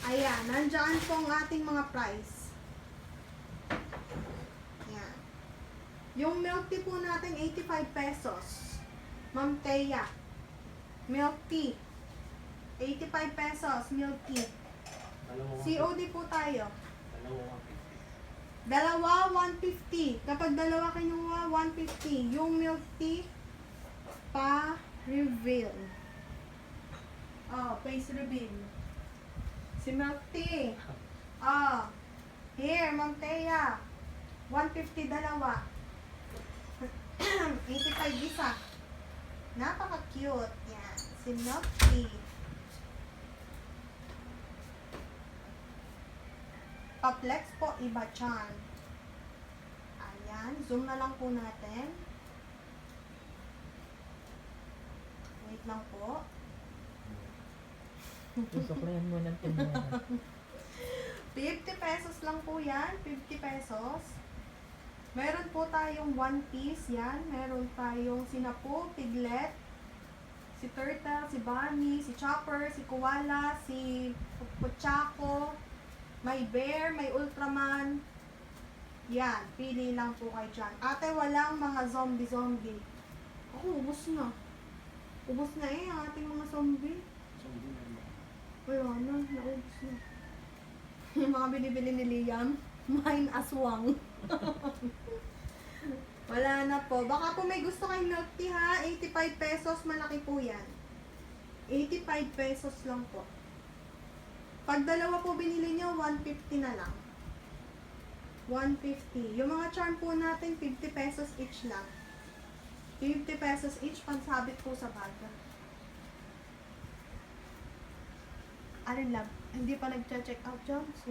Ayan, nandyan po ang ating mga price. Ayan. Yung milk tea po natin, 85 pesos. Ma'am Thea. Milk tea. 85 pesos, milk tea. COD po tayo. Dalawa, 150. Kapag dalawa kinuha, 150. Yung milk tea, pa-reveal. Oh, face reveal. Si milk tea. Oh, here, Ma'am Thea. 150 dalawa. 85 isa. Napaka-cute. Yan. Si milk tea. Pa-flex po, iba chan. Ayan. Zoom na lang po natin. Wait lang po. Susuklayan mo ng tindahan. 50 pesos lang po yan. 50 pesos. Meron po tayong one piece yan. Meron tayong sinapu, piglet, si turtle, si bunny, si chopper, si koala, si puchako, may bear, may ultraman. Yan. Pili lang po kayo dyan. Ate, walang mga zombie. Ako, ubos na. Ubos na ang ating mga zombie. Wala na, naubos na. Yung mga binibili ni Liam, mine aswang. Wala na po. Baka po may gusto kay milk tea ha, 85 pesos, malaki po yan. 85 pesos lang po. Pag dalawa po binili nyo, 150 na lang. 150. Yung mga charm po natin, 50 pesos each lang. 50 pesos each, pansabit po sa baga. Alin lang, hindi pa nag-check out dyan.